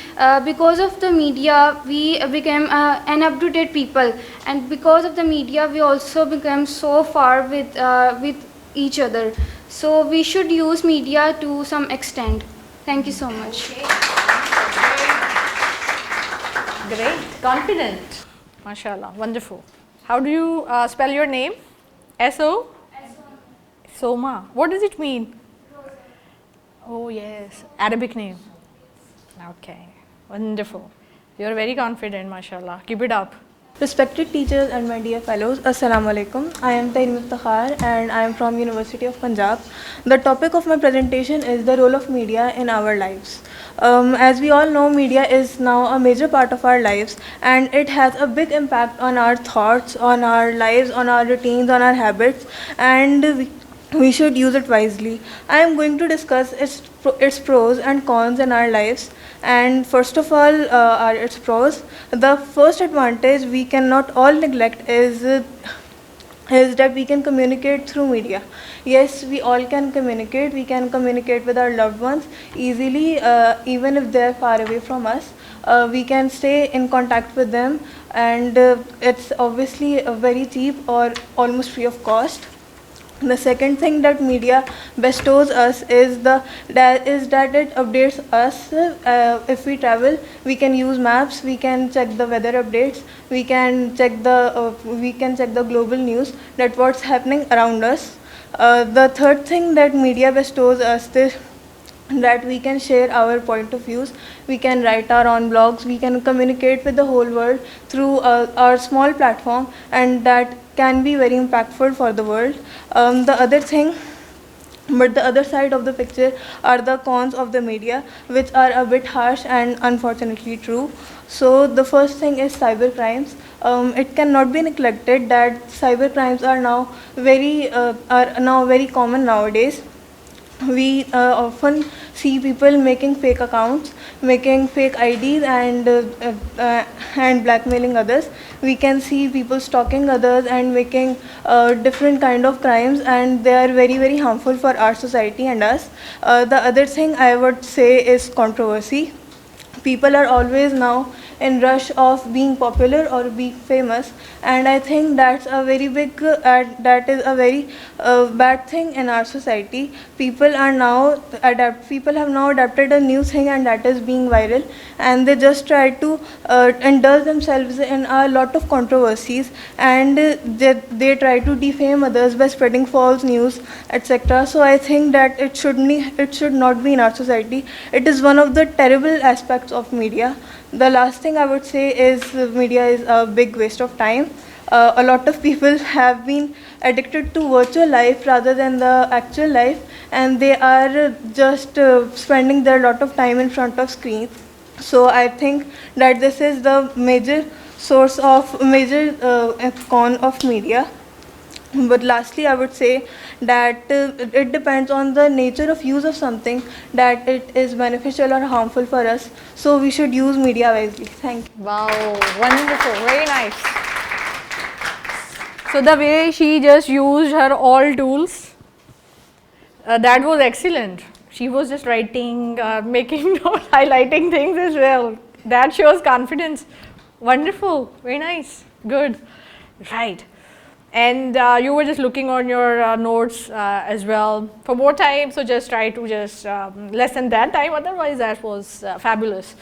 U: Because of the media we became an up-to-date people, and because of the media we also became so far with each other. So we should use media to some extent. Thank you so much.
A: Great, confident, mashallah, wonderful. How do you spell your name? S-O? Soma. What does it mean? Oh yes, Arabic name. Okay, wonderful. You are very confident, mashallah. Keep it up.
V: Respected teachers and my dear fellows, Assalamu alaikum. I am Tahir Miftakhar and I am from University of Punjab. The topic of my presentation is the role of media in our lives. As we all know, media is now a major part of our lives, and it has a big impact on our thoughts, on our lives, on our routines, on our habits, and we should use it wisely. I am going to discuss its pros and cons in our lives. And first of all, are its pros. The first advantage we cannot all neglect is that we can communicate through media. Yes, we all can communicate. We can communicate with our loved ones easily, even if they are far away from us. We can stay in contact with them, and it's obviously very cheap or almost free of cost. The second thing that media bestows us is that it updates us. If we travel, we can use maps. We can check the weather updates. We can check the global news, that what's happening around us. The third thing that media bestows us is that we can share our point of views. We can write our own blogs. We can communicate with the whole world through our small platform, and that can be very impactful for the world. The other side of the picture are the cons of the media, which are a bit harsh and unfortunately true. So the first thing is cyber crimes. It cannot be neglected that cyber crimes are now very common nowadays. We often see people making fake accounts, making fake IDs, and blackmailing others. We can see people stalking others and making different kind of crimes, and they are very, very harmful for our society and us. The other thing I would say is controversy. People are always now in rush of being popular or being famous, and I think that's a very big that is a very bad thing in our society. People have now adapted a new thing, and that is being viral, and they just try to indulge themselves in a lot of controversies, and they try to defame others by spreading false news, etc. So I think that it should not be in our society. It is one of the terrible aspects of media. The last thing I would say is media is a big waste of time. A lot of people have been addicted to virtual life rather than the actual life, and they are just spending their lot of time in front of screens. So I think that this is the major con of media. But lastly, I would say that it depends on the nature of use of something, that it is beneficial or harmful for us. So we should use media wisely. Thank you.
A: Wow, wonderful, very nice. So the way she just used her all tools, that was excellent. She was just writing, making notes, highlighting things as well. That shows confidence. Wonderful, very nice, good, right. And you were just looking on your notes as well for more time, so just try to just lessen that time, otherwise that was fabulous.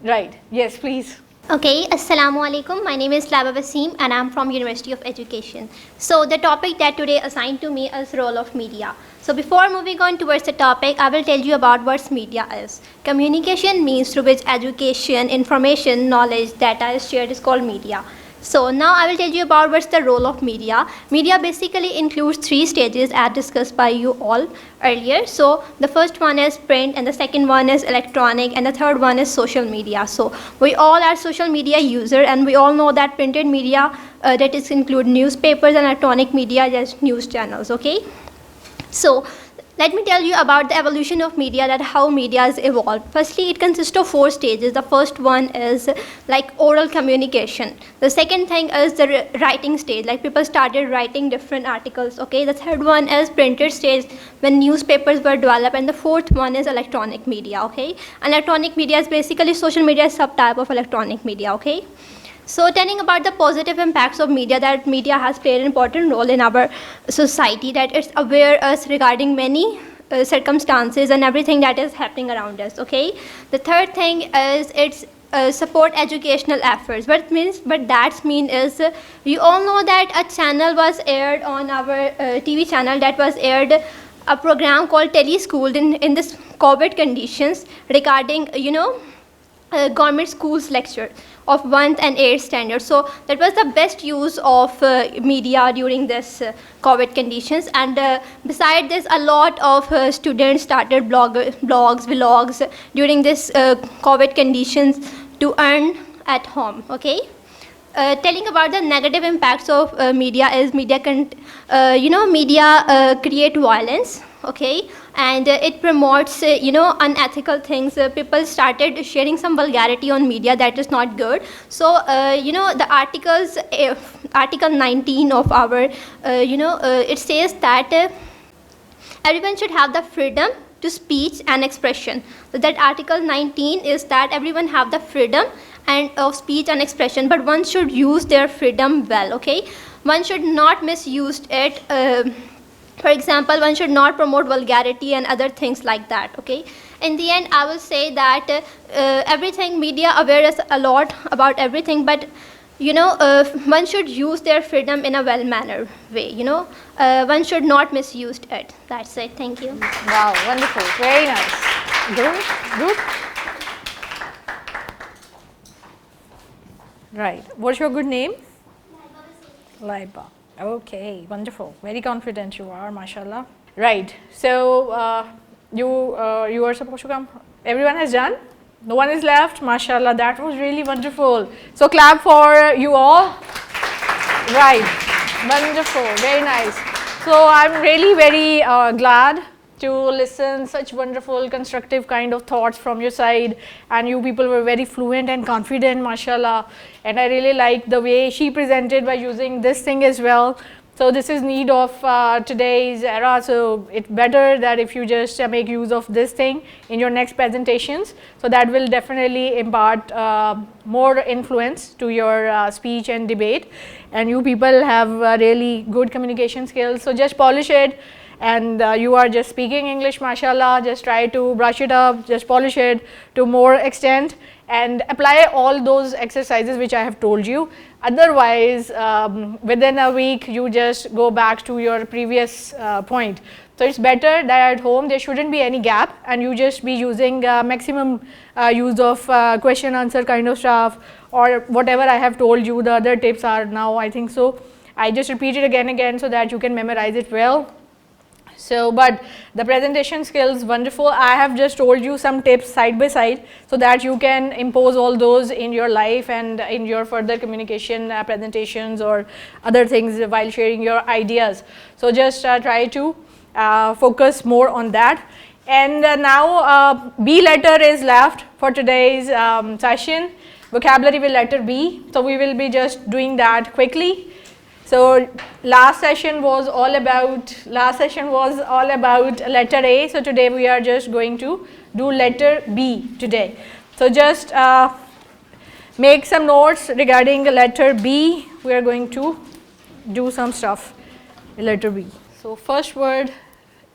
A: Right, yes, please.
C: Okay, Assalamu alaikum. My name is Laba Wasim and I am from University of Education. So the topic that today assigned to me is role of media. So before moving on towards the topic, I will tell you about what media is. Communication means through which education, information, knowledge, data is shared is called media. So now I will tell you about what's the role of media. Media basically includes 3 stages as discussed by you all earlier. So the first one is print, and the second one is electronic, and the third one is social media. So we all are social media user, and we all know that printed media that is include newspapers, and electronic media as news channels, okay? So let me tell you about the evolution of media, that how media has evolved. Firstly, it consists of 4 stages. The first one is like oral communication. The second thing is the writing stage, like people started writing different articles, okay? The third one is printed stage, when newspapers were developed, and the fourth one is electronic media, okay? And electronic media is basically social media is subtype of electronic media, okay? So telling about the positive impacts of media, that media has played an important role in our society, that it's aware us regarding many circumstances and everything that is happening around us, okay? The third thing is it's support educational efforts. What that means is you all know that a channel was aired on our TV channel, that was aired a program called Teleschool in this COVID conditions regarding, you know, government schools lecture of 1st and 8th standard. So that was the best use of media during this COVID conditions. And beside this, a lot of students started blogs, vlogs during this COVID conditions to earn at home, okay? Telling about the negative impacts of media is media create violence, okay? And it promotes, unethical things. People started sharing some vulgarity on media that is not good. So, the articles, Article 19 of our, it says that everyone should have the freedom to speech and expression. So that Article 19 is that everyone have the freedom and of speech and expression, but one should use their freedom well, okay? One should not misuse it. For example, one should not promote vulgarity and other things like that, okay? In the end, I will say that everything, media aware us a lot about everything, but one should use their freedom in a well-mannered way, one should not misuse it. That's it, thank you.
A: Wow, wonderful, very nice. Good, good. Right, what's your good name? Laiba. Okay, wonderful. Very confident you are, mashallah. Right. So you are supposed to come. Everyone has done. No one is left. Mashallah. That was really wonderful. So clap for you all. Right. Wonderful. Very nice. So I'm really very glad to listen such wonderful constructive kind of thoughts from your side, and you people were very fluent and confident, mashallah, and I really like the way she presented by using this thing as well. So this is need of today's era, so it's better that if you just make use of this thing in your next presentations, so that will definitely impart more influence to your speech and debate, and you people have really good communication skills, so just polish it. And you are just speaking English, mashallah, just try to brush it up, just polish it to more extent, and apply all those exercises which I have told you. Otherwise, within a week you just go back to your previous point. So it's better that at home there shouldn't be any gap, and you just be using maximum use of question answer kind of stuff, or whatever I have told you. The other tips are now, I think so, I just repeat it again so that you can memorize it well. So, but the presentation skills wonderful. I have just told you some tips side by side, so that you can impose all those in your life and in your further communication presentations or other things while sharing your ideas. So just try to focus more on that. And now B letter is left for today's session. Vocabulary with letter B. So we will be just doing that quickly. So last session was all about letter A. So today we are just going to do letter B today. So just make some notes regarding letter B. We are going to do some stuff with letter B. So first word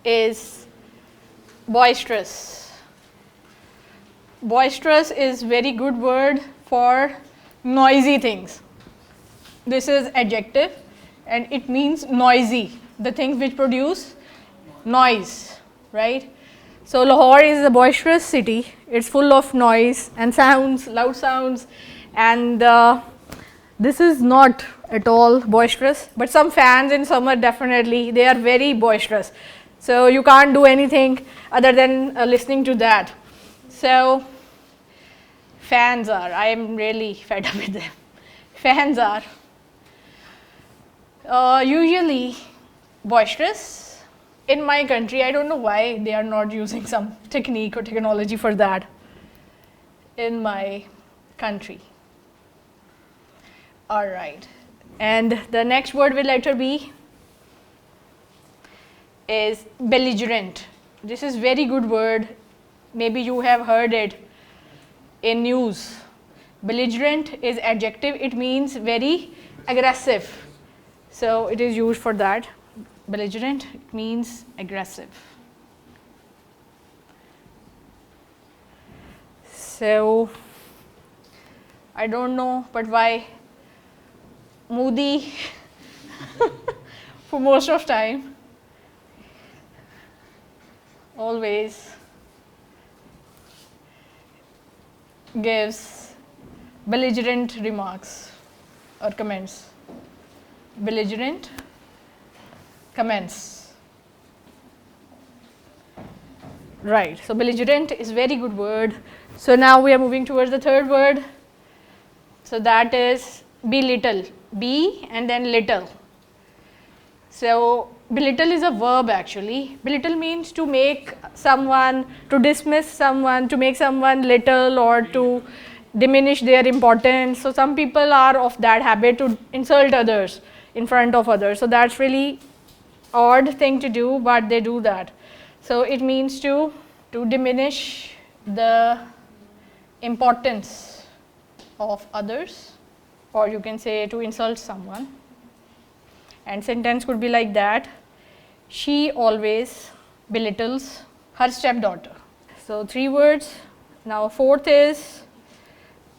A: is boisterous. Boisterous is very good word for noisy things. This is adjective and it means noisy, the things which produce noise, right? So Lahore is a boisterous city. It's full of noise and sounds, loud sounds, and this is not at all boisterous, but some fans in summer definitely, they are very boisterous. So you can't do anything other than listening to that. So fans are, I am really fed up with them. Fans are usually boisterous. In my country, I don't know why they are not using some technique or technology for that in my country. All right, and the next word with letter B is belligerent. This is very good word. Maybe you have heard it in news. Belligerent is adjective. It means very aggressive. So it is used for that. Belligerent means aggressive. So I don't know, but why Modi for most of time always gives belligerent remarks or comments. Belligerent comments. Right, so belligerent is very good word. So now we are moving towards the third word. So that is belittle. B and then little. So belittle is a verb actually. Belittle means to make someone, to dismiss someone, to make someone little or to diminish their importance. So some people are of that habit to insult others in front of others. So that's really odd thing to do, but they do that. So it means to diminish the importance of others, or you can say to insult someone. And sentence could be like that: she always belittles her stepdaughter. So 3 words. Now fourth is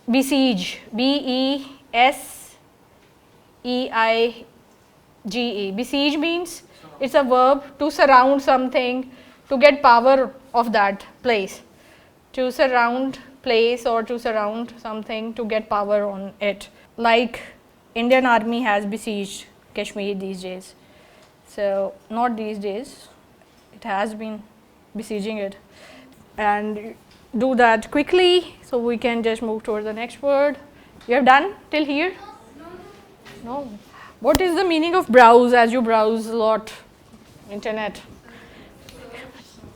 A: besiege. B-E-S-E-I-G-E. Besiege means it's a verb to surround something, to get power of that place. To surround place or to surround something, to get power on it. Like Indian Army has besieged Kashmir these days. So not these days, it has been besieging it. And do that quickly so we can just move towards the next word. You have done till here? No. What is the meaning of browse as you browse a lot internet?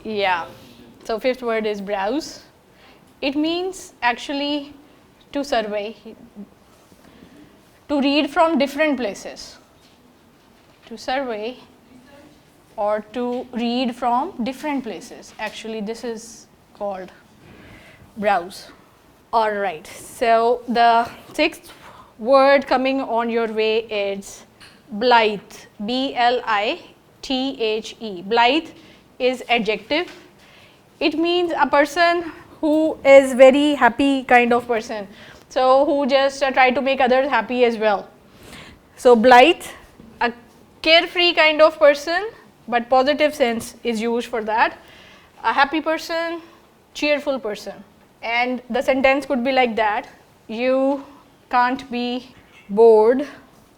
A: Yeah. So fifth word is browse. It means actually to survey, to read from different places. To survey or to read from different places. Actually, this is called browse. All right. So the sixth word coming on your way is blithe. B-L-I-T-H-E. Blithe is adjective. It means a person who is very happy kind of person. So who just try to make others happy as well. So blithe, a carefree kind of person, but positive sense is used for that. A happy person, cheerful person. And the sentence could be like that: you can't be bored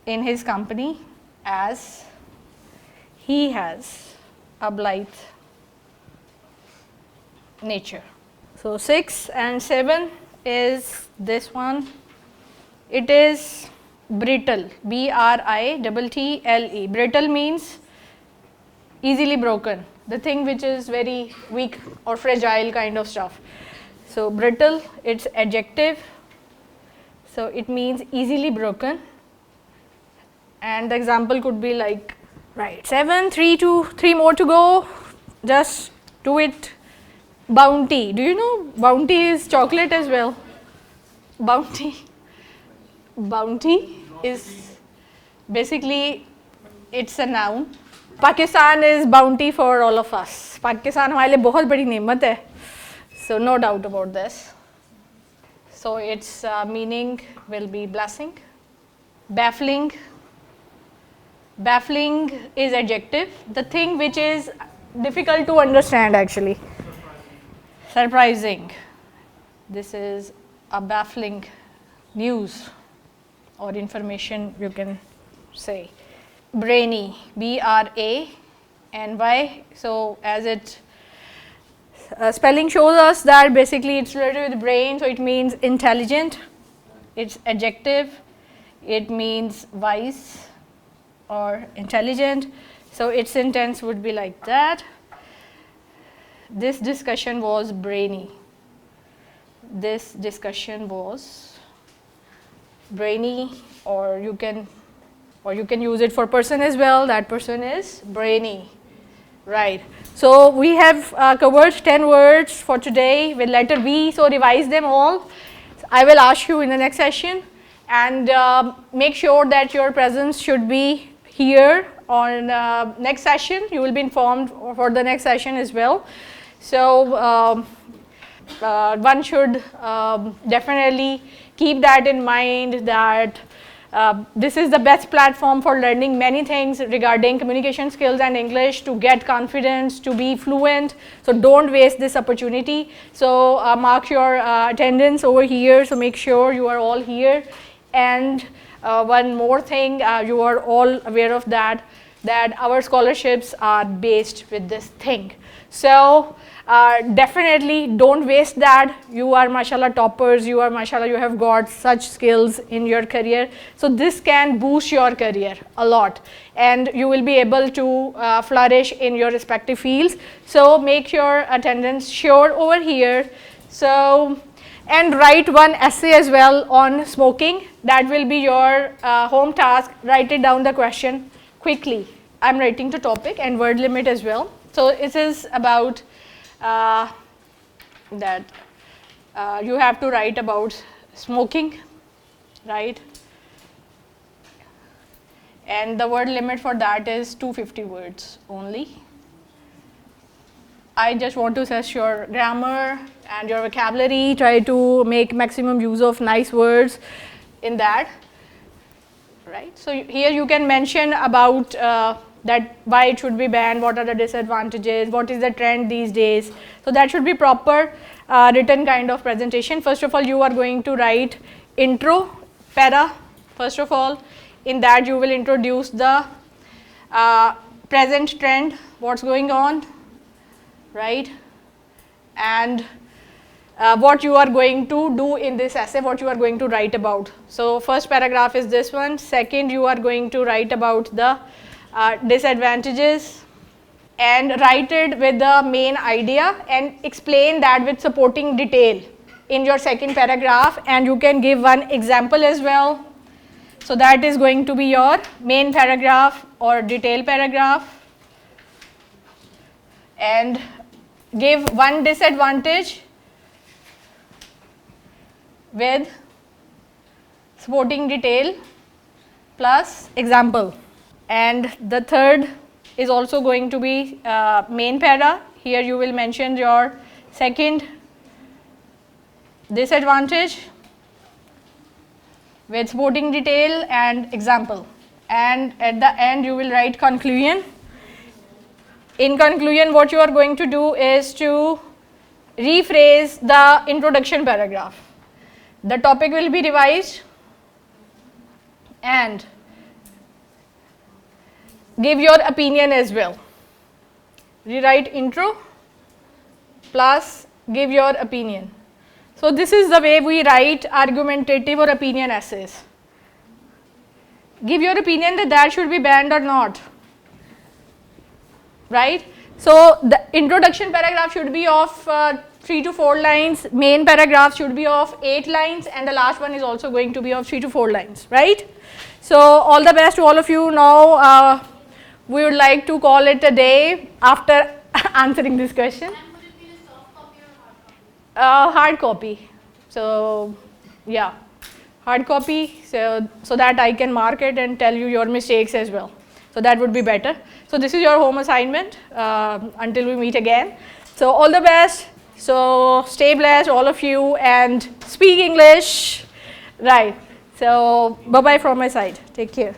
A: in his company as he has a blithe nature. So 6 and 7 is this one. It is brittle. B-R-I-T-T-L-E. Brittle means easily broken, the thing which is very weak or fragile kind of stuff. So brittle, it's adjective, so it means easily broken, and the example could be like, right, 7, 3 more to go, just do it. Bounty, do you know Bounty is chocolate as well? Bounty is basically, it's a noun. Pakistan is bounty for all of us. Pakistan हमारे लिए बहुत बड़ी नेमत है. So no doubt about this. So its meaning will be blessing. Baffling. Baffling is adjective, the thing which is difficult to understand actually. Surprising. This is a baffling news or information, you can say. Brainy. B-R-A-N-Y. So as it spelling shows us that basically it's related with brain, so it means intelligent. It's adjective. It means wise or intelligent. So its sentence would be like that: this discussion was brainy. This discussion was brainy, or you can use it for person as well. That person is brainy, right? So we have covered 10 words for today with letter B. So revise them all. I will ask you in the next session, and make sure that your presence should be here on next session. You will be informed for the next session as well. So one should definitely keep that in mind, that this is the best platform for learning many things regarding communication skills and English, to get confidence, to be fluent. So don't waste this opportunity. So mark your attendance over here. So make sure you are all here. And one more thing, you are all aware of that our scholarships are based with this thing. So definitely don't waste that. You are mashallah toppers, you are mashallah, you have got such skills in your career. So this can boost your career a lot, and you will be able to flourish in your respective fields. So make your attendance sure over here. So, and write one essay as well on smoking. That will be your home task. Write it down, the question quickly. I'm writing the topic and word limit as well. So it is about that you have to write about smoking, right? And the word limit for that is 250 words only. I just want to assess your grammar and your vocabulary. Try to make maximum use of nice words in that, right? So here you can mention about that why it should be banned, what are the disadvantages, what is the trend these days. So that should be proper written kind of presentation. First of all, you are going to write intro para. First of all, in that you will introduce the present trend, what's going on, right? And what you are going to do in this essay, what you are going to write about. So first paragraph is this one. Second, you are going to write about the disadvantages. and write it with the main idea and explain that with supporting detail in your second paragraph, and you can give one example as well. So that is going to be your main paragraph or detail paragraph, and give one disadvantage with supporting detail plus example. And the third is also going to be main para. Here you will mention your second disadvantage with supporting detail and example, and at the end you will write conclusion. In conclusion, what you are going to do is to rephrase the introduction paragraph. The topic will be revised and give your opinion as well. Rewrite intro plus give your opinion. So this is the way we write argumentative or opinion essays. Give your opinion that should be banned or not, right? So the introduction paragraph should be of 3 to 4 lines, main paragraph should be of 8 lines, and the last one is also going to be of 3 to 4 lines, right? So all the best to all of you. Now we would like to call it a day after answering this question. Hard copy. So yeah, hard copy, so that I can mark it and tell you your mistakes as well. So that would be better. So this is your home assignment until we meet again. So all the best. So stay blessed all of you and speak English. Right. So bye bye from my side. Take care.